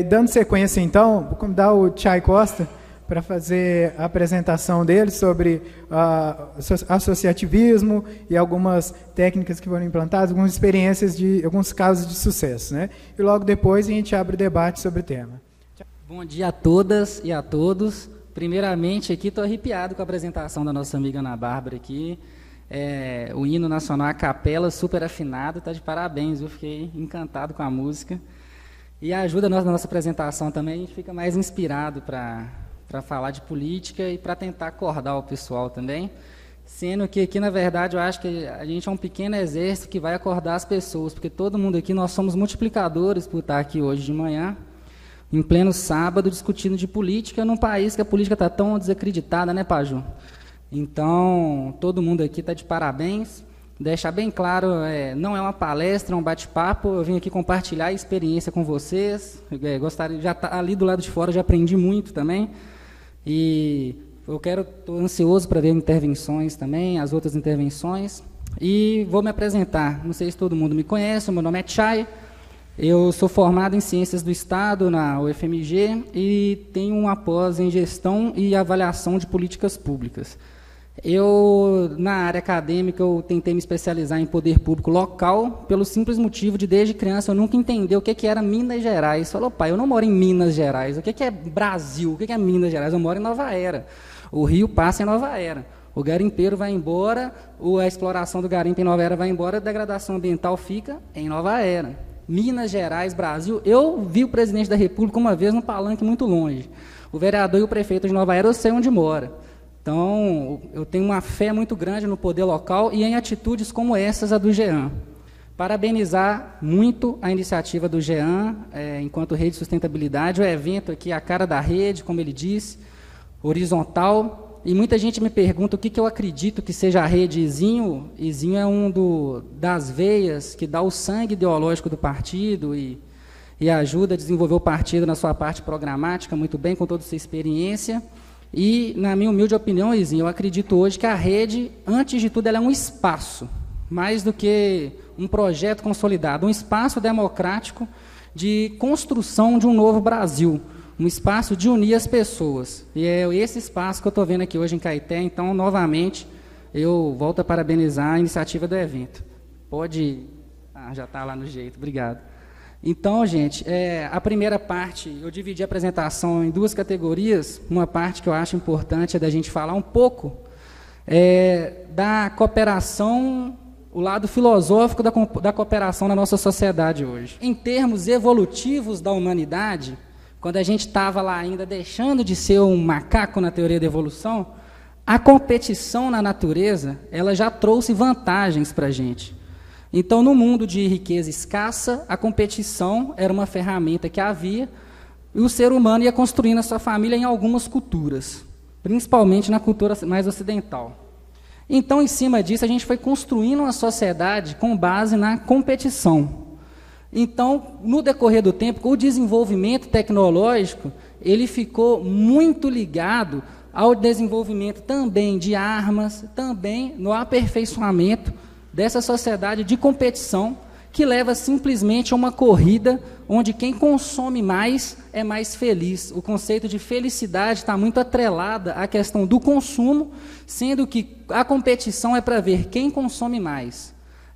Dando sequência, então, vou convidar o Chay Costa para fazer a apresentação dele sobre associativismo e algumas técnicas que foram implantadas, algumas experiências alguns casos de sucesso, né? E logo depois a gente abre o debate sobre o tema. Bom dia a todas e a todos. Primeiramente, aqui estou arrepiado com a apresentação da nossa amiga Ana Bárbara aqui. O hino nacional a capela, super afinado, está de parabéns, eu fiquei encantado com a música. E ajuda na nossa apresentação também, a gente fica mais inspirado para falar de política e para tentar acordar o pessoal também, sendo que aqui, na verdade, eu acho que a gente é um pequeno exército que vai acordar as pessoas, porque todo mundo aqui, nós somos multiplicadores por estar aqui hoje de manhã, em pleno sábado, discutindo de política, num país que a política está tão desacreditada, né, Paju? Então, todo mundo aqui está de parabéns. Deixar bem claro, não é uma palestra, é um bate-papo, eu vim aqui compartilhar a experiência com vocês, gostaria, já tá ali do lado de fora, já aprendi muito também, e estou ansioso para ver intervenções também, as outras intervenções, e vou me apresentar. Não sei se todo mundo me conhece, meu nome é Chay, eu sou formado em Ciências do Estado na UFMG e tenho uma pós em Gestão e Avaliação de Políticas Públicas. Na área acadêmica, eu tentei me especializar em poder público local, pelo simples motivo de, desde criança, eu nunca entendi o que era Minas Gerais. Falou, pai, eu não moro em Minas Gerais. O que é Brasil? O que é Minas Gerais? Eu moro em Nova Era. O rio passa em Nova Era. O garimpeiro vai embora, a exploração do garimpo em Nova Era vai embora, a degradação ambiental fica em Nova Era. Minas Gerais, Brasil. Eu vi o presidente da República uma vez no palanque muito longe. O vereador e o prefeito de Nova Era, eu sei onde mora. Então, eu tenho uma fé muito grande no poder local e em atitudes como essas, a do GEAN. Parabenizar muito a iniciativa do GEAN, enquanto Rede de Sustentabilidade, o evento aqui, a cara da rede, como ele disse, horizontal, e muita gente me pergunta o que eu acredito que seja a rede Izinho. Izinho é das veias que dá o sangue ideológico do partido e ajuda a desenvolver o partido na sua parte programática, muito bem, com toda a sua experiência. E, na minha humilde opinião, Izinho, eu acredito hoje que a rede, antes de tudo, ela é um espaço, mais do que um projeto consolidado, um espaço democrático de construção de um novo Brasil, um espaço de unir as pessoas. E é esse espaço que eu estou vendo aqui hoje em Caeté. Então, novamente, eu volto a parabenizar a iniciativa do evento. Pode... já está lá no jeito, obrigado. Então, gente, a primeira parte, eu dividi a apresentação em duas categorias. Uma parte que eu acho importante é da gente falar um pouco da cooperação, o lado filosófico da cooperação na nossa sociedade hoje. Em termos evolutivos da humanidade, quando a gente estava lá ainda deixando de ser um macaco na teoria da evolução, a competição na natureza, ela já trouxe vantagens para a gente. Então, no mundo de riqueza escassa, a competição era uma ferramenta que havia, e o ser humano ia construindo a sua família em algumas culturas, principalmente na cultura mais ocidental. Então, em cima disso, a gente foi construindo uma sociedade com base na competição. Então, no decorrer do tempo, o desenvolvimento tecnológico, ele ficou muito ligado ao desenvolvimento também de armas, também no aperfeiçoamento dessa sociedade de competição que leva simplesmente a uma corrida onde quem consome mais é mais feliz. O conceito de felicidade está muito atrelada à questão do consumo, sendo que a competição é para ver quem consome mais.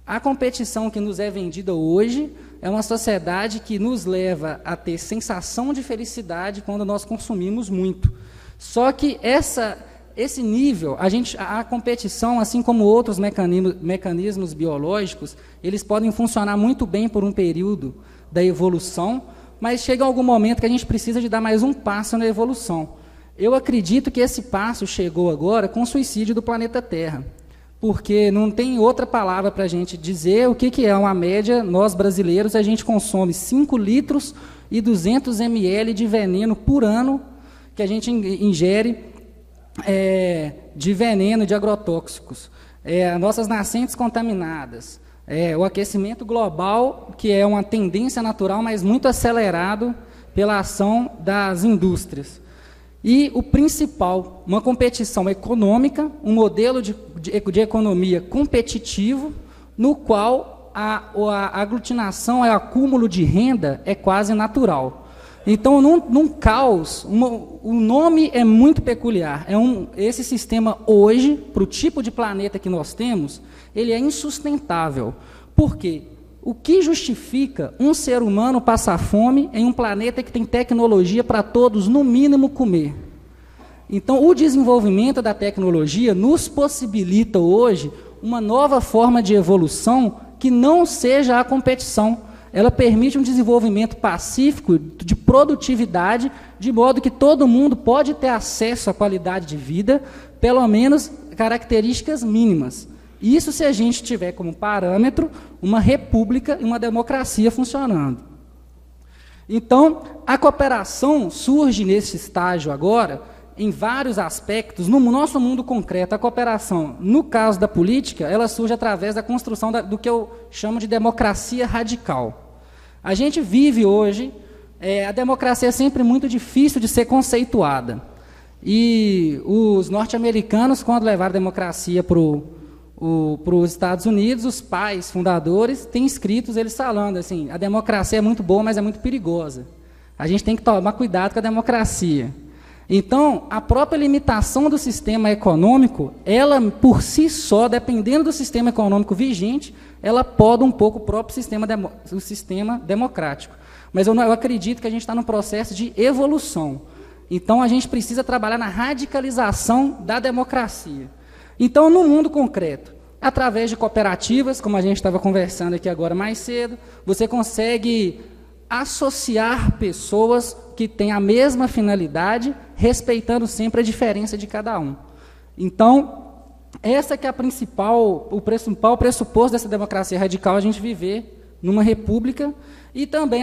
A competição que nos é vendida hoje é uma sociedade que nos leva a ter sensação de felicidade quando nós consumimos muito. Só que esse nível, a competição, assim como outros mecanismos biológicos, eles podem funcionar muito bem por um período da evolução, mas chega algum momento que a gente precisa de dar mais um passo na evolução. Eu acredito que esse passo chegou agora com o suicídio do planeta Terra, porque não tem outra palavra para a gente dizer o que é uma média. Nós, brasileiros, a gente consome 5 litros e 200 ml de veneno por ano que a gente ingere, de veneno, de agrotóxicos, nossas nascentes contaminadas, o aquecimento global, que é uma tendência natural, mas muito acelerado pela ação das indústrias. E o principal, uma competição econômica, um modelo de economia competitivo, no qual a aglutinação, o acúmulo de renda é quase natural. Então, num caos, o nome é muito peculiar. Esse sistema hoje, para o tipo de planeta que nós temos, ele é insustentável. Por quê? O que justifica um ser humano passar fome em um planeta que tem tecnologia para todos, no mínimo, comer? Então, o desenvolvimento da tecnologia nos possibilita hoje uma nova forma de evolução que não seja a competição. Ela permite um desenvolvimento pacífico de produtividade, de modo que todo mundo pode ter acesso à qualidade de vida, pelo menos características mínimas. Isso se a gente tiver como parâmetro uma república e uma democracia funcionando. Então, a cooperação surge nesse estágio agora, em vários aspectos. No nosso mundo concreto, a cooperação, no caso da política, ela surge através da construção do que eu chamo de democracia radical. A gente vive hoje, a democracia é sempre muito difícil de ser conceituada. E os norte-americanos, quando levaram a democracia para os Estados Unidos, os pais fundadores têm escritos eles falando assim, a democracia é muito boa, mas é muito perigosa. A gente tem que tomar cuidado com a democracia. Então, a própria limitação do sistema econômico, ela por si só, dependendo do sistema econômico vigente, ela poda um pouco o próprio sistema democrático. Mas eu acredito que a gente está num processo de evolução. Então, a gente precisa trabalhar na radicalização da democracia. Então, no mundo concreto, através de cooperativas, como a gente estava conversando aqui agora mais cedo, você consegue associar pessoas que têm a mesma finalidade, respeitando sempre a diferença de cada um. Então, essa que é o principal pressuposto dessa democracia radical, a gente viver numa república, e também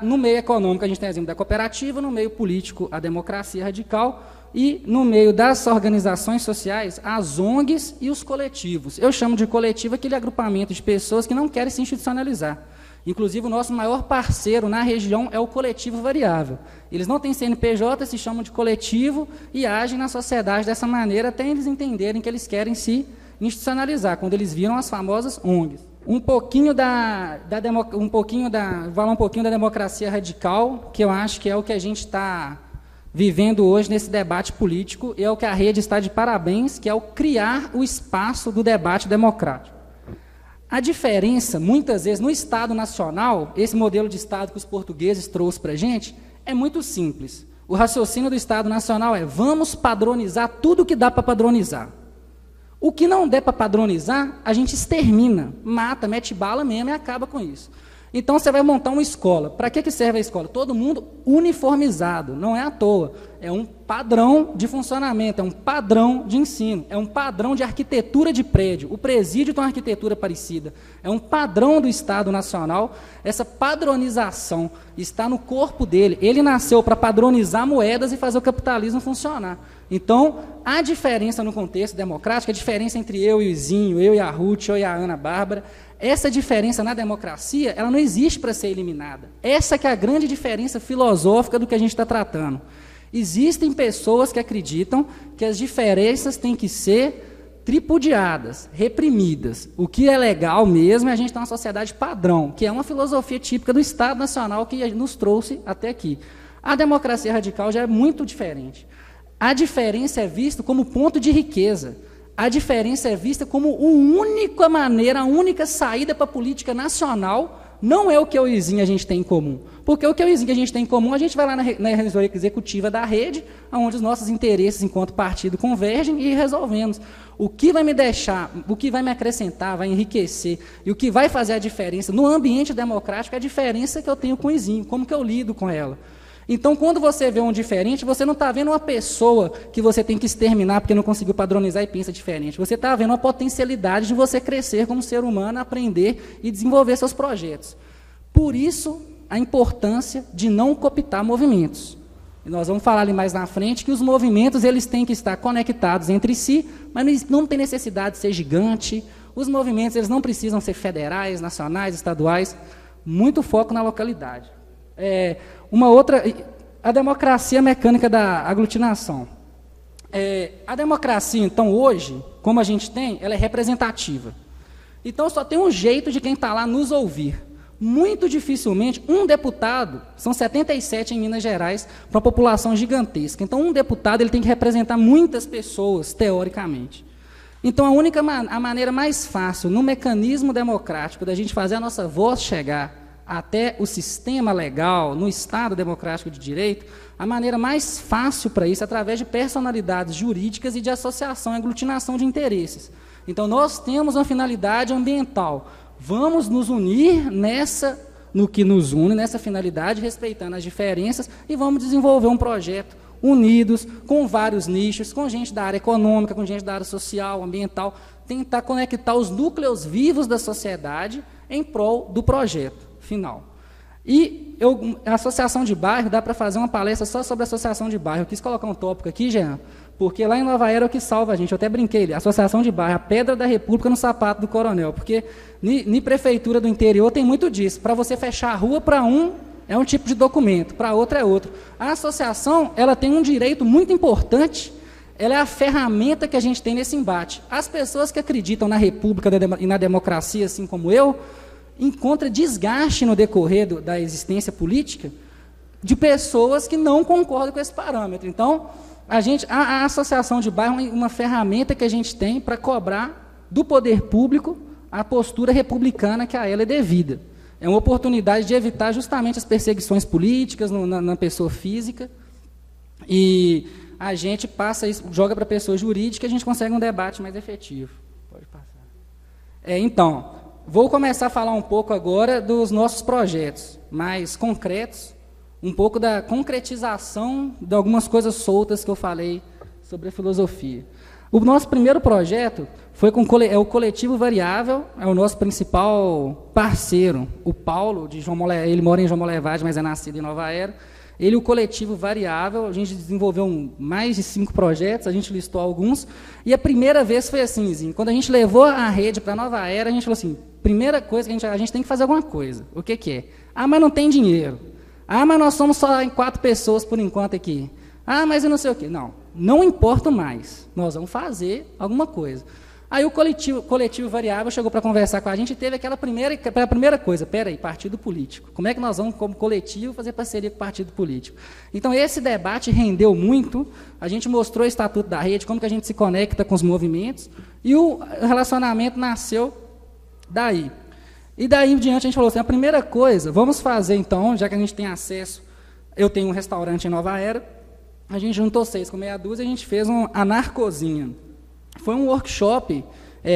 no meio econômico, a gente tem exemplo da cooperativa, no meio político, a democracia radical, e no meio das organizações sociais, as ONGs e os coletivos. Eu chamo de coletivo aquele agrupamento de pessoas que não querem se institucionalizar. Inclusive, o nosso maior parceiro na região é o Coletivo Variável. Eles não têm CNPJ, se chamam de coletivo e agem na sociedade dessa maneira até eles entenderem que eles querem se institucionalizar, quando eles viram as famosas ONGs. Vou falar um pouquinho da democracia radical, que eu acho que é o que a gente está vivendo hoje nesse debate político, e é o que a rede está de parabéns, que é o criar o espaço do debate democrático. A diferença, muitas vezes, no Estado Nacional, esse modelo de Estado que os portugueses trouxeram para a gente, é muito simples. O raciocínio do Estado Nacional é: vamos padronizar tudo que dá para padronizar. O que não der para padronizar, a gente extermina, mata, mete bala mesmo e acaba com isso. Então, você vai montar uma escola. Para que serve a escola? Todo mundo uniformizado, não é à toa. É um padrão de funcionamento, é um padrão de ensino, é um padrão de arquitetura de prédio. O presídio tem uma arquitetura parecida. É um padrão do Estado Nacional. Essa padronização está no corpo dele. Ele nasceu para padronizar moedas e fazer o capitalismo funcionar. Então, a diferença no contexto democrático, a diferença entre eu e o Zinho, eu e a Ruth, eu e a Ana Bárbara, essa diferença na democracia, ela não existe para ser eliminada. Essa que é a grande diferença filosófica do que a gente está tratando. Existem pessoas que acreditam que as diferenças têm que ser tripudiadas, reprimidas. O que é legal mesmo é a gente ter uma sociedade padrão, que é uma filosofia típica do Estado Nacional que nos trouxe até aqui. A democracia radical já é muito diferente. A diferença é vista como ponto de riqueza. A diferença é vista como a única maneira, a única saída para a política nacional. Não é o que eu e o Zinho a gente tem em comum. Porque o que eu e o Zinho a gente tem em comum, a gente vai lá na resolvedoria executiva da rede, onde os nossos interesses enquanto partido convergem e resolvemos. O que vai me deixar, o que vai me acrescentar, vai enriquecer, e o que vai fazer a diferença no ambiente democrático é a diferença que eu tenho com o Zinho, como que eu lido com ela. Então, quando você vê um diferente, você não está vendo uma pessoa que você tem que exterminar porque não conseguiu padronizar e pensa diferente. Você está vendo uma potencialidade de você crescer como ser humano, aprender e desenvolver seus projetos. Por isso, a importância de não cooptar movimentos. E nós vamos falar ali mais na frente que os movimentos eles têm que estar conectados entre si, mas não tem necessidade de ser gigante. Os movimentos eles não precisam ser federais, nacionais, estaduais. Muito foco na localidade. Uma outra, a democracia mecânica da aglutinação. A democracia, então, hoje, como a gente tem, ela é representativa. Então, só tem um jeito de quem está lá nos ouvir. Muito dificilmente, um deputado, são 77 em Minas Gerais, para uma população gigantesca. Então, um deputado ele tem que representar muitas pessoas, teoricamente. Então, a maneira mais fácil, no mecanismo democrático, da gente fazer a nossa voz chegar até o sistema legal, no Estado democrático de direito, a maneira mais fácil para isso é através de personalidades jurídicas e de associação e aglutinação de interesses. Então, nós temos uma finalidade ambiental. Vamos nos unir no que nos une, nessa finalidade, respeitando as diferenças, e vamos desenvolver um projeto unidos, com vários nichos, com gente da área econômica, com gente da área social, ambiental, tentar conectar os núcleos vivos da sociedade em prol do projeto final. E a associação de bairro, dá para fazer uma palestra só sobre a associação de bairro. Eu quis colocar um tópico aqui, Jean, porque lá em Nova Era é o que salva a gente. Eu até brinquei, a associação de bairro, a pedra da República no sapato do coronel, porque em prefeitura do interior tem muito disso. Para você fechar a rua, para um é um tipo de documento, para outro é outro. A associação, ela tem um direito muito importante, ela é a ferramenta que a gente tem nesse embate. As pessoas que acreditam na República e na democracia, assim como eu, encontram desgaste no decorrer da existência política de pessoas que não concordam com esse parâmetro. Então, a associação de bairro é uma ferramenta que a gente tem para cobrar do poder público a postura republicana que a ela é devida. É uma oportunidade de evitar justamente as perseguições políticas na pessoa física, e a gente passa isso, joga para a pessoa jurídica, e a gente consegue um debate mais efetivo. Pode passar. Então, vou começar a falar um pouco agora dos nossos projetos mais concretos, um pouco da concretização de algumas coisas soltas que eu falei sobre a filosofia. O nosso primeiro projeto foi o Coletivo Variável, é o nosso principal parceiro, o Paulo, ele mora em João Molevade, mas é nascido em Nova Era. Ele e o Coletivo Variável, a gente desenvolveu mais de 5 projetos, a gente listou alguns, e a primeira vez foi assim, quando a gente levou a rede para Nova Era, a gente falou assim, primeira coisa, a gente tem que fazer alguma coisa. O que é? Ah, mas não tem dinheiro. Ah, mas nós somos só em 4 pessoas por enquanto aqui. Ah, mas eu não sei o quê. Não importa mais. Nós vamos fazer alguma coisa. Aí o coletivo Variável chegou para conversar com a gente e teve aquela primeira coisa. Espera aí, partido político. Como é que nós vamos, como coletivo, fazer parceria com o partido político? Então, esse debate rendeu muito. A gente mostrou o estatuto da rede, como que a gente se conecta com os movimentos, e o relacionamento nasceu daí. E daí em diante a gente falou assim, a primeira coisa, vamos fazer então, já que a gente tem acesso, eu tenho um restaurante em Nova Era, a gente juntou 6 com meia dúzia, a gente fez a Narcozinha. Foi um workshop,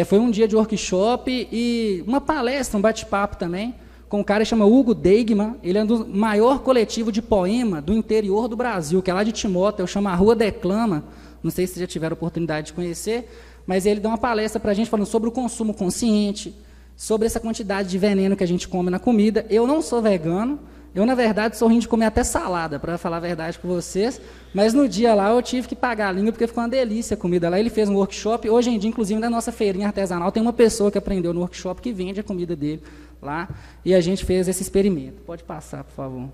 foi um dia de workshop e uma palestra, um bate-papo também, com um cara que chama Hugo Deigman. Ele é um do maior coletivo de poema do interior do Brasil, que é lá de Timóteo, chama A Rua Declama, não sei se já tiveram oportunidade de conhecer, mas ele deu uma palestra para a gente falando sobre o consumo consciente, sobre essa quantidade de veneno que a gente come na comida. Eu não sou vegano, eu, na verdade, sou ruim de comer até salada, para falar a verdade com vocês, mas no dia lá eu tive que pagar a língua, porque ficou uma delícia a comida lá. Ele fez um workshop, hoje em dia, inclusive, na nossa feirinha artesanal, tem uma pessoa que aprendeu no workshop que vende a comida dele lá, e a gente fez esse experimento. Pode passar, por favor.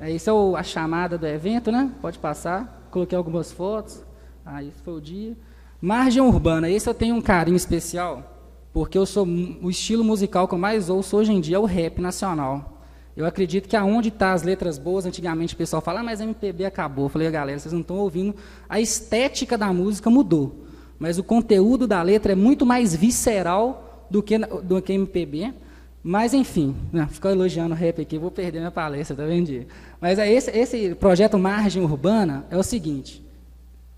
Isso é a chamada do evento, né? Pode passar. Coloquei algumas fotos. Esse foi o dia. Margem Urbana, esse eu tenho um carinho especial, porque o estilo musical que eu mais ouço hoje em dia é o rap nacional. Eu acredito que aonde está as letras boas, antigamente o pessoal fala, mas a MPB acabou. Eu falei, galera, vocês não estão ouvindo, a estética da música mudou, mas o conteúdo da letra é muito mais visceral do que MPB. Mas, enfim, ficar elogiando o rap aqui, vou perder minha palestra, tá vendo? Mas esse projeto Margem Urbana é o seguinte,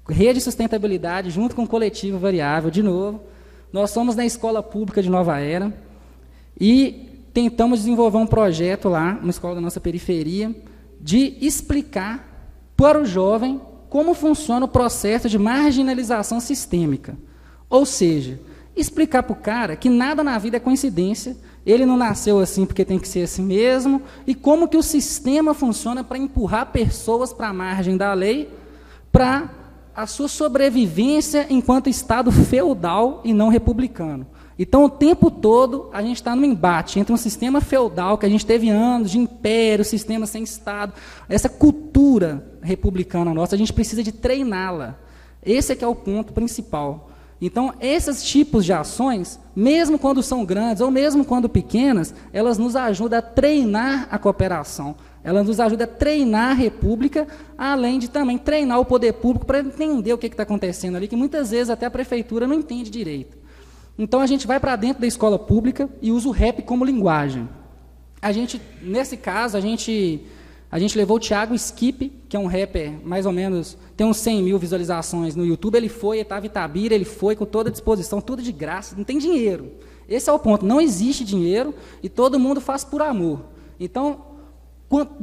Rede de Sustentabilidade, junto com o Coletivo Variável, de novo, nós somos na Escola Pública de Nova Era e tentamos desenvolver um projeto lá, uma escola da nossa periferia, de explicar para o jovem como funciona o processo de marginalização sistêmica. Ou seja, explicar para o cara que nada na vida é coincidência, ele não nasceu assim porque tem que ser assim mesmo, e como que o sistema funciona para empurrar pessoas para a margem da lei, para a sua sobrevivência enquanto Estado feudal e não republicano. Então, o tempo todo, a gente está num embate entre um sistema feudal, que a gente teve anos de império, sistema sem Estado, essa cultura republicana nossa, a gente precisa de treiná-la. Esse é que é o ponto principal. Então, esses tipos de ações, mesmo quando são grandes ou mesmo quando pequenas, elas nos ajudam a treinar a cooperação, elas nos ajudam a treinar a república, além de também treinar o poder público para entender o que está acontecendo ali, que muitas vezes até a prefeitura não entende direito. Então, a gente vai para dentro da escola pública e usa o rap como linguagem. Nesse caso, a gente levou o Thiago Skip, que é um rapper, mais ou menos, tem uns 100 mil visualizações no YouTube, ele estava em Itabira, ele foi com toda a disposição, tudo de graça, não tem dinheiro. Esse é o ponto, não existe dinheiro e todo mundo faz por amor. Então,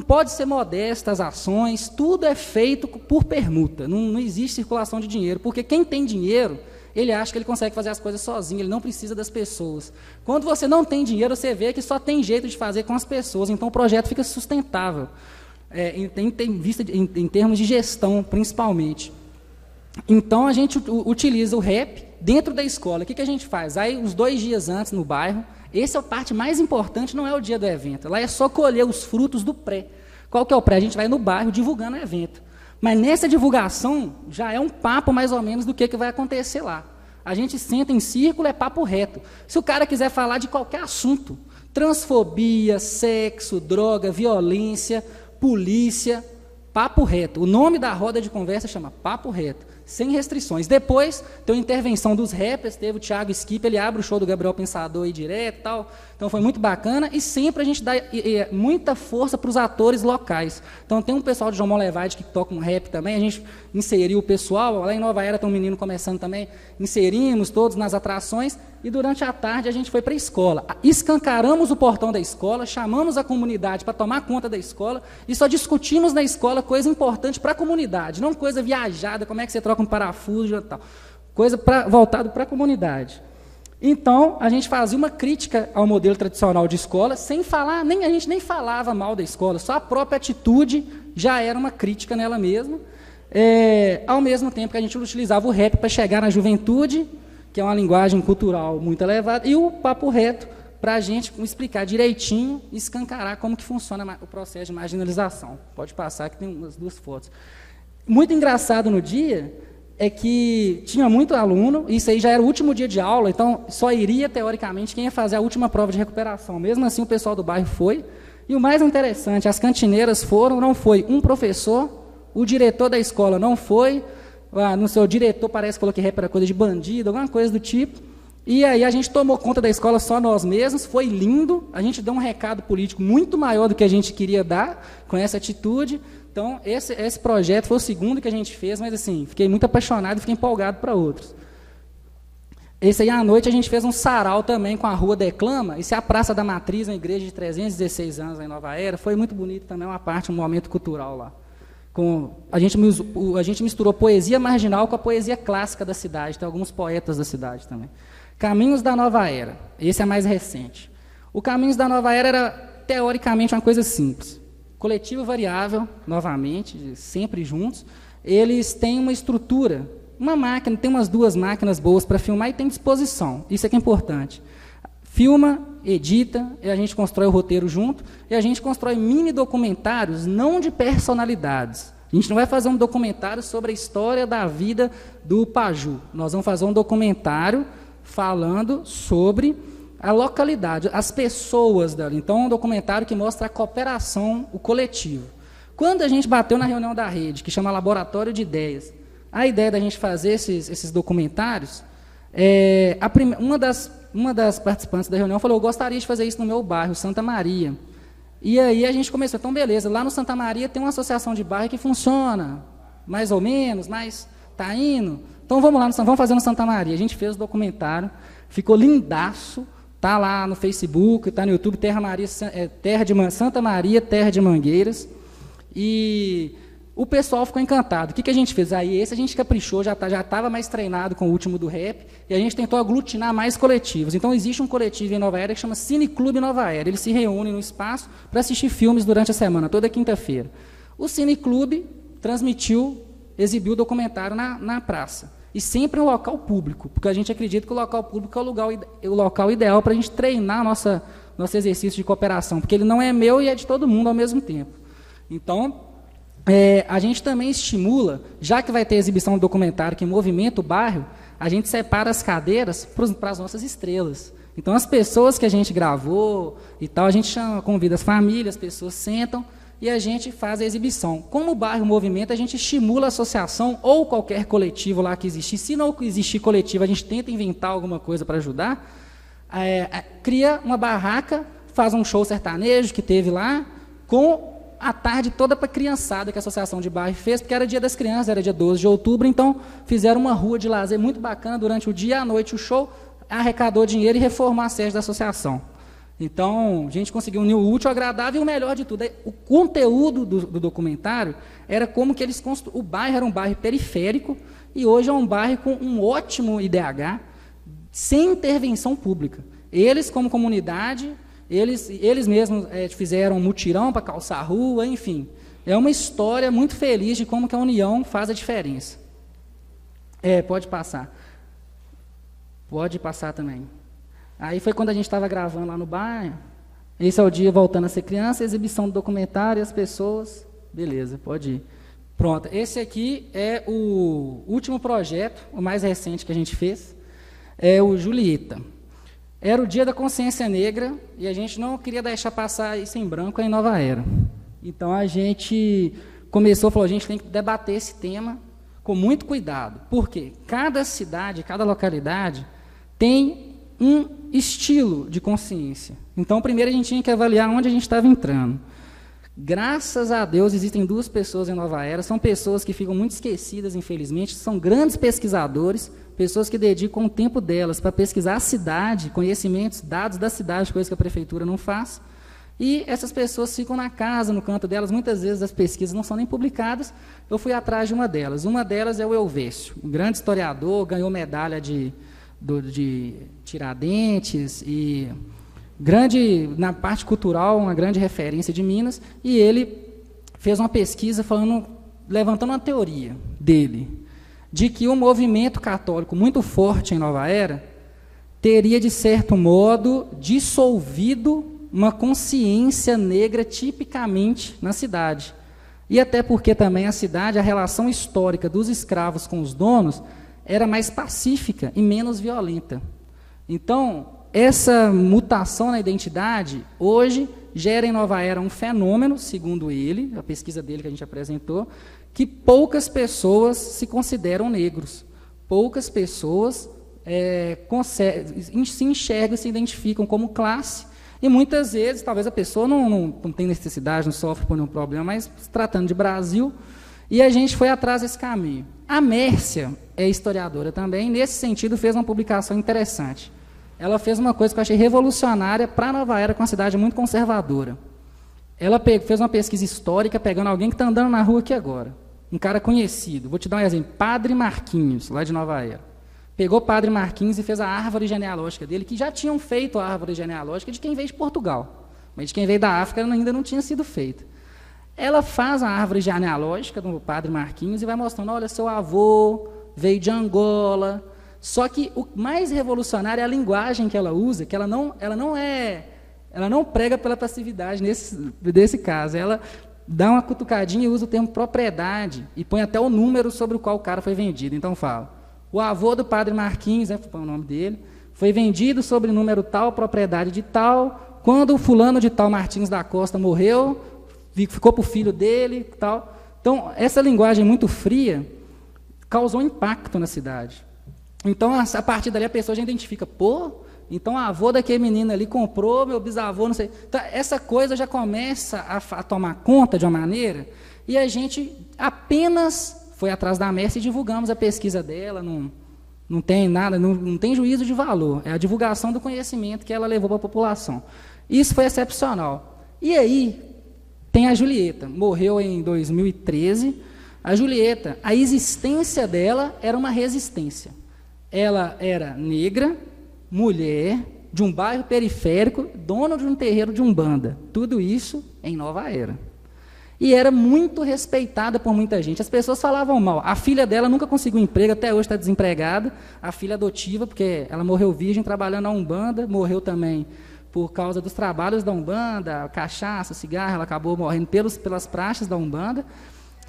pode ser modesta as ações, tudo é feito por permuta, não existe circulação de dinheiro, porque quem tem dinheiro, ele acha que ele consegue fazer as coisas sozinho, ele não precisa das pessoas. Quando você não tem dinheiro, você vê que só tem jeito de fazer com as pessoas, então o projeto fica sustentável. Em termos de gestão, principalmente. Então, a gente utiliza o rap dentro da escola. O que a gente faz? Aí, uns 2 dias antes, no bairro, essa é a parte mais importante, não é o dia do evento. Lá é só colher os frutos do pré. Qual que é o pré? A gente vai no bairro divulgando o evento. Mas nessa divulgação, já é um papo mais ou menos do que vai acontecer lá. A gente senta em círculo, é papo reto. Se o cara quiser falar de qualquer assunto, transfobia, sexo, droga, violência, polícia, papo reto. O nome da roda de conversa chama Papo Reto, sem restrições. Depois, tem a intervenção dos rappers, teve o Thiago Skip, ele abre o show do Gabriel Pensador aí direto e tal. Então, foi muito bacana. E sempre a gente dá muita força para os atores locais. Então, tem um pessoal de João Molevade que toca um rap também, a gente inseriu o pessoal. Lá em Nova Era tem um menino começando também, inserimos todos nas atrações. E durante a tarde a gente foi para a escola. Escancaramos o portão da escola, chamamos a comunidade para tomar conta da escola e só discutimos na escola coisa importante para a comunidade, não coisa viajada, como é que você troca um parafuso e tal. Coisa voltado para a comunidade. Então, a gente fazia uma crítica ao modelo tradicional de escola, sem falar, a gente nem falava mal da escola, só a própria atitude já era uma crítica nela mesma. Ao mesmo tempo que a gente utilizava o rap para chegar na juventude, que é uma linguagem cultural muito elevada, e o papo reto para a gente explicar direitinho e escancarar como que funciona o processo de marginalização. Pode passar, que tem umas 2 fotos. Muito engraçado no dia é que tinha muito aluno, isso aí já era o último dia de aula, então só iria, teoricamente, quem ia fazer a última prova de recuperação. Mesmo assim, o pessoal do bairro foi. E o mais interessante, as cantineiras foram, não foi um professor, o diretor da escola não foi, no seu diretor parece que falou que rap era coisa de bandido, alguma coisa do tipo. E aí a gente tomou conta da escola só nós mesmos, foi lindo, a gente deu um recado político muito maior do que a gente queria dar com essa atitude. Então, esse projeto foi o segundo que a gente fez, mas assim, fiquei muito apaixonado e fiquei empolgado para outros. Esse aí, à noite, a gente fez um sarau também com a Rua Declama, isso é a Praça da Matriz, uma igreja de 316 anos em Nova Era, foi muito bonito também, um momento cultural lá. A gente misturou poesia marginal com a poesia clássica da cidade, tem alguns poetas da cidade também. Caminhos da Nova Era, esse é mais recente. O Caminhos da Nova Era era, teoricamente, uma coisa simples. Coletivo variável, novamente, sempre juntos, eles têm uma estrutura, uma máquina, tem umas 2 máquinas boas para filmar e tem disposição, isso é que é importante. Filma, edita, e a gente constrói o roteiro junto, e a gente constrói mini documentários, não de personalidades. A gente não vai fazer um documentário sobre a história da vida do Paju, nós vamos fazer um documentário falando sobre a localidade, as pessoas dali. Então, é um documentário que mostra a cooperação, o coletivo. Quando a gente bateu na reunião da rede, que chama Laboratório de Ideias, a ideia da gente fazer esses documentários, uma das participantes da reunião falou, eu gostaria de fazer isso no meu bairro, Santa Maria. E aí a gente começou, então beleza, lá no Santa Maria tem uma associação de bairro que funciona, mais ou menos, mas está indo. Então vamos lá, vamos fazer no Santa Maria. A gente fez o documentário, ficou lindaço, está lá no Facebook, está no YouTube, Santa Maria, Terra de Mangueiras. E o pessoal ficou encantado. O que a gente fez? Aí esse a gente caprichou, já estava mais treinado com o último do rap, e a gente tentou aglutinar mais coletivos. Então existe um coletivo em Nova Era que chama Cine Clube Nova Era. Eles se reúnem no espaço para assistir filmes durante a semana, toda quinta-feira. O Cine Clube exibiu o documentário na praça. E sempre em um local público, porque a gente acredita que o local público é o local ideal para a gente treinar nosso exercício de cooperação, porque ele não é meu e é de todo mundo ao mesmo tempo. Então, a gente também estimula, já que vai ter exibição do documentário que movimenta o bairro, a gente separa as cadeiras para as nossas estrelas. Então, as pessoas que a gente gravou e tal, a gente convida as famílias, as pessoas sentam e a gente faz a exibição. Como o bairro movimenta, a gente estimula a associação ou qualquer coletivo lá que existir. Se não existir coletivo, a gente tenta inventar alguma coisa para ajudar. Cria uma barraca, faz um show sertanejo que teve lá, com a tarde toda para a criançada que a Associação de Bairro fez, porque era dia das crianças, era dia 12 de outubro, então fizeram uma rua de lazer muito bacana durante o dia e à noite, o show, arrecadou dinheiro e reformou a sede da associação. Então, a gente conseguiu unir o útil ao agradável e o melhor de tudo. O conteúdo do documentário era como que eles o bairro era um bairro periférico e hoje é um bairro com um ótimo IDH, sem intervenção pública. Eles, como comunidade, eles mesmos fizeram um mutirão para calçar a rua, enfim. É uma história muito feliz de como que a união faz a diferença. Pode passar. Pode passar também. Aí foi quando a gente estava gravando lá no bairro. Esse é o dia voltando a ser criança, exibição do documentário, as pessoas. Beleza, pode ir. Pronto, esse aqui é o último projeto, o mais recente que a gente fez, é o Julieta. Era o Dia da Consciência Negra e a gente não queria deixar passar isso em branco em Nova Era. Então a gente falou, a gente tem que debater esse tema com muito cuidado, porque cada cidade, cada localidade tem um estilo de consciência. Então, primeiro a gente tinha que avaliar onde a gente estava entrando. Graças a Deus, existem 2 pessoas em Nova Era, são pessoas que ficam muito esquecidas, infelizmente, são grandes pesquisadores, pessoas que dedicam o tempo delas para pesquisar a cidade, conhecimentos, dados da cidade, coisa que a prefeitura não faz, e essas pessoas ficam na casa, no canto delas, muitas vezes as pesquisas não são nem publicadas. Eu fui atrás de uma delas é o Elvésio, um grande historiador, ganhou medalha de Tiradentes e grande, na parte cultural, uma grande referência de Minas, e ele fez uma pesquisa levantando uma teoria dele, de que o movimento católico muito forte em Nova Era teria, de certo modo, dissolvido uma consciência negra tipicamente na cidade. E até porque também a cidade, a relação histórica dos escravos com os donos era mais pacífica e menos violenta. Então, essa mutação na identidade, hoje, gera em Nova Era um fenômeno, segundo ele, a pesquisa dele que a gente apresentou, que poucas pessoas se consideram negros. Poucas pessoas se enxergam, se identificam como classe, e muitas vezes, talvez a pessoa não tem necessidade, não sofre por nenhum problema, mas se tratando de Brasil, e a gente foi atrás desse caminho. A Mércia é historiadora também, nesse sentido fez uma publicação interessante. Ela fez uma coisa que eu achei revolucionária para Nova Era, com uma cidade muito conservadora. Ela fez uma pesquisa histórica, pegando alguém que está andando na rua aqui agora, um cara conhecido, vou te dar um exemplo, Padre Marquinhos, lá de Nova Era. Pegou Padre Marquinhos e fez a árvore genealógica dele, que já tinham feito a árvore genealógica de quem veio de Portugal, mas de quem veio da África ainda não tinha sido feita. Ela faz a árvore genealógica do Padre Marquinhos e vai mostrando, olha, seu avô veio de Angola. Só que o mais revolucionário é a linguagem que ela usa, que ela não prega pela passividade nesse caso. Ela dá uma cutucadinha e usa o termo propriedade e põe até o número sobre o qual o cara foi vendido. Então fala, o avô do Padre Marquinhos, põe o nome dele, foi vendido sobre número tal, propriedade de tal, quando o fulano de tal Martins da Costa morreu, ficou para o filho dele, tal. Então, essa linguagem muito fria causou impacto na cidade. Então, a partir dali, a pessoa já identifica, então a avó daquele menino ali comprou, meu bisavô, não sei. Então, essa coisa já começa a tomar conta de uma maneira, e a gente apenas foi atrás da Mércia e divulgamos a pesquisa dela, não tem nada, não tem juízo de valor, é a divulgação do conhecimento que ela levou para a população. Isso foi excepcional. E aí, tem a Julieta, morreu em 2013. A Julieta, a existência dela era uma resistência. Ela era negra, mulher, de um bairro periférico, dona de um terreiro de Umbanda. Tudo isso em Nova Era. E era muito respeitada por muita gente. As pessoas falavam mal. A filha dela nunca conseguiu emprego, até hoje está desempregada. A filha adotiva, porque ela morreu virgem trabalhando na Umbanda, morreu também por causa dos trabalhos da Umbanda, cachaça, cigarro, ela acabou morrendo pelas praxes da Umbanda.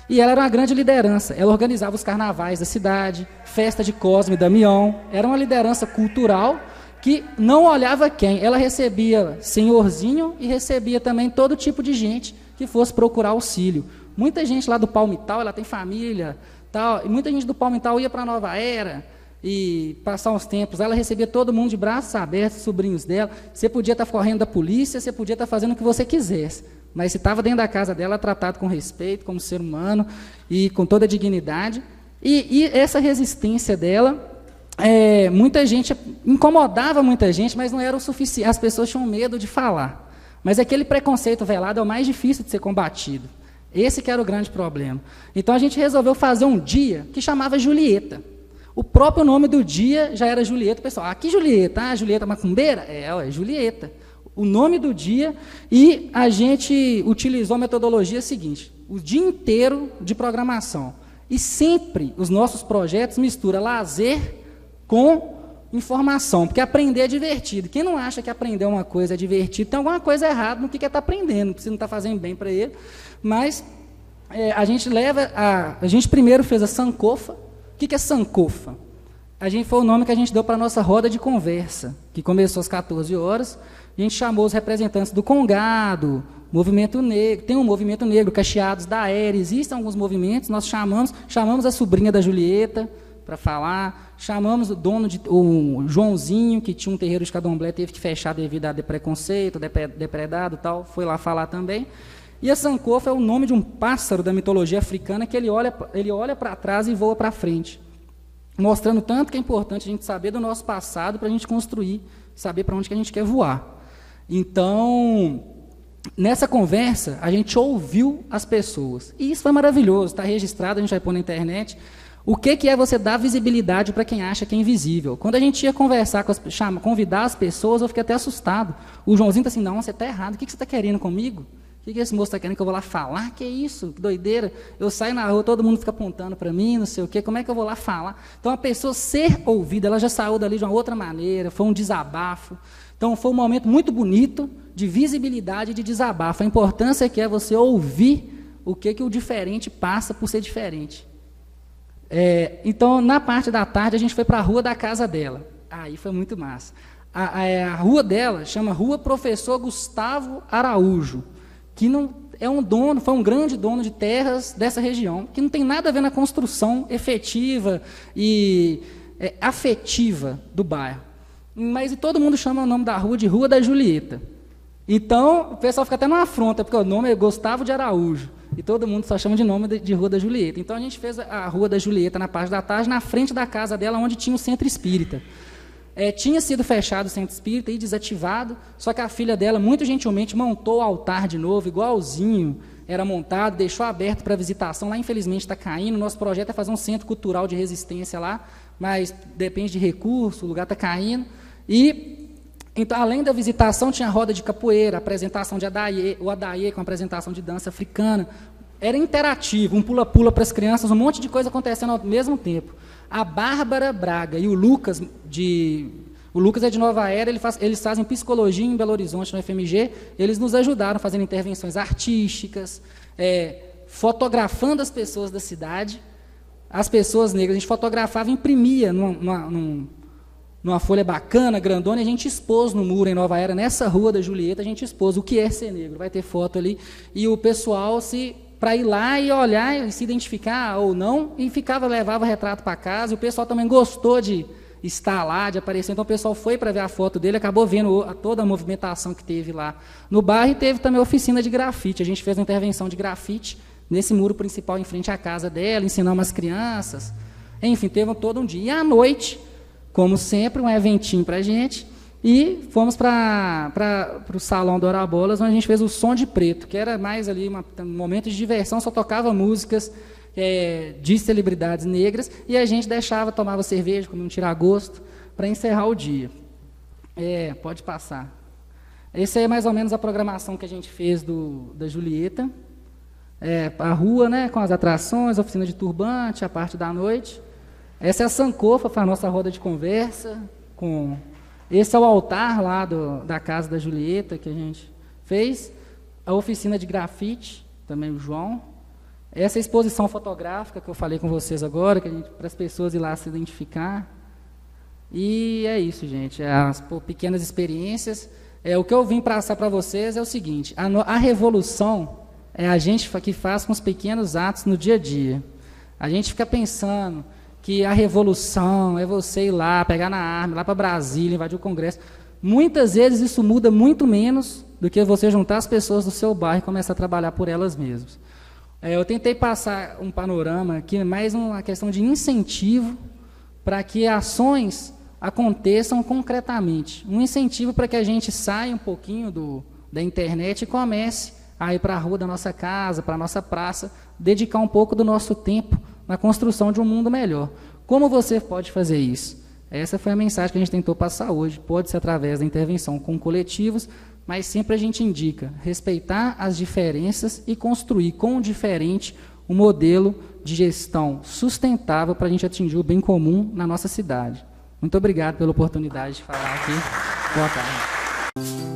E ela era uma grande liderança. Ela organizava os carnavais da cidade, festa de Cosme e Damião. Era uma liderança cultural que não olhava quem. Ela recebia senhorzinho e recebia também todo tipo de gente que fosse procurar auxílio. Muita gente lá do Palmital, ela tem família, tal, e muita gente do Palmital ia para a Nova Era e passar uns tempos. Ela recebia todo mundo de braços abertos, sobrinhos dela. Você podia estar correndo da polícia, você podia estar fazendo o que você quisesse. Mas se estava dentro da casa dela, tratado com respeito, como ser humano e com toda a dignidade. E essa resistência dela, muita gente, incomodava muita gente, mas não era o suficiente. As pessoas tinham medo de falar. Mas aquele preconceito velado é o mais difícil de ser combatido. Esse que era o grande problema. Então a gente resolveu fazer um dia que chamava Julieta. O próprio nome do dia já era Julieta. O pessoal, aqui Julieta, Julieta Macumbeira? É Julieta. O nome do dia, e a gente utilizou a metodologia seguinte, o dia inteiro de programação. E sempre os nossos projetos misturam lazer com informação, porque aprender é divertido. Quem não acha que aprender uma coisa é divertido, tem alguma coisa errada no que está aprendendo, porque você não está fazendo bem para ele. Mas a gente primeiro fez a Sankofa. O que é Sankofa? Foi o nome que a gente deu para a nossa roda de conversa, que começou às 14 horas. A gente chamou os representantes do Congado, Movimento Negro, tem um Movimento Negro, Cacheados da Aérea, existem alguns movimentos, nós chamamos a sobrinha da Julieta para falar, chamamos o Joãozinho, que tinha um terreiro de candomblé, teve que fechar devido a preconceito, depredado e tal, foi lá falar também. E a Sankofa é o nome de um pássaro da mitologia africana que ele olha para trás e voa para frente, mostrando tanto que é importante a gente saber do nosso passado para a gente construir, saber para onde que a gente quer voar. Então, nessa conversa, a gente ouviu as pessoas. E isso foi maravilhoso, está registrado, a gente vai pôr na internet. O que é você dar visibilidade para quem acha que é invisível? Quando a gente ia conversar, convidar as pessoas, eu fiquei até assustado. O Joãozinho está assim, não, você está errado, o que você está querendo comigo? O que esse moço está querendo que eu vou lá falar? Que isso? Que doideira. Eu saio na rua, todo mundo fica apontando para mim, não sei o quê, como é que eu vou lá falar? Então, a pessoa ser ouvida, ela já saiu dali de uma outra maneira, foi um desabafo. Então, foi um momento muito bonito de visibilidade e de desabafo. A importância que é você ouvir o que o diferente passa por ser diferente. Então, na parte da tarde, a gente foi para a rua da casa dela. Aí foi muito massa. A rua dela chama Rua Professor Gustavo Araújo, que não foi um grande dono de terras dessa região, que não tem nada a ver na construção efetiva e afetiva do bairro. Mas todo mundo chama o nome da rua de Rua da Julieta. Então, o pessoal fica até numa afronta, porque o nome é Gustavo de Araújo, e todo mundo só chama de nome de Rua da Julieta. Então, a gente fez a Rua da Julieta na parte da tarde, na frente da casa dela, onde tinha o centro espírita. Tinha sido fechado o centro espírita e desativado, só que a filha dela, muito gentilmente, montou o altar de novo, igualzinho era montado, deixou aberto para visitação. Lá, infelizmente, está caindo. Nosso projeto é fazer um centro cultural de resistência lá, mas depende de recurso, o lugar está caindo. E, então, além da visitação, tinha roda de capoeira, apresentação de o adaie com apresentação de dança africana. Era interativo, um pula-pula para as crianças, um monte de coisa acontecendo ao mesmo tempo. A Bárbara Braga e o Lucas é de Nova Era, eles fazem psicologia em Belo Horizonte, no FMG, eles nos ajudaram fazendo intervenções artísticas, fotografando as pessoas da cidade, as pessoas negras. A gente fotografava e imprimia numa folha bacana, grandona, e a gente expôs no muro em Nova Era, nessa Rua da Julieta, a gente expôs o que é ser negro, vai ter foto ali, e o pessoal para ir lá e olhar e se identificar ou não, e levava retrato para casa, e o pessoal também gostou de estar lá, de aparecer, então o pessoal foi para ver a foto dele, acabou vendo toda a movimentação que teve lá no bairro, e teve também oficina de grafite. A gente fez uma intervenção de grafite nesse muro principal em frente à casa dela, ensinamos as crianças, enfim, teve todo um dia. E à noite, como sempre, um eventinho para a gente, e fomos para o Salão do Orabolas, onde a gente fez o Som de Preto, que era mais ali um momento de diversão, só tocava músicas de celebridades negras, e a gente tomava cerveja, comia um tira-gosto, para encerrar o dia. Pode passar. Essa é mais ou menos a programação que a gente fez da Julieta. A rua, né, com as atrações, a oficina de turbante, a parte da noite. Essa é a Sankofa, foi a nossa roda de conversa. Esse é o altar lá da casa da Julieta, que a gente fez. A oficina de grafite, também o João. Essa exposição fotográfica que eu falei com vocês agora, para as pessoas ir lá se identificar. E é isso, gente, as pequenas experiências. O que eu vim passar para vocês é o seguinte: a revolução é a gente que faz com os pequenos atos no dia a dia. A gente fica pensando que a revolução é você ir lá, pegar na arma, ir lá para Brasília, invadir o Congresso. Muitas vezes isso muda muito menos do que você juntar as pessoas do seu bairro e começar a trabalhar por elas mesmas. Eu tentei passar um panorama aqui, mais uma questão de incentivo para que ações aconteçam concretamente. Um incentivo para que a gente saia um pouquinho da internet e comece a ir para a rua da nossa casa, para a nossa praça, dedicar um pouco do nosso tempo na construção de um mundo melhor. Como você pode fazer isso? Essa foi a mensagem que a gente tentou passar hoje. Pode ser através da intervenção com coletivos, mas sempre a gente indica respeitar as diferenças e construir com o diferente um modelo de gestão sustentável para a gente atingir o bem comum na nossa cidade. Muito obrigado pela oportunidade de falar aqui. Boa tarde.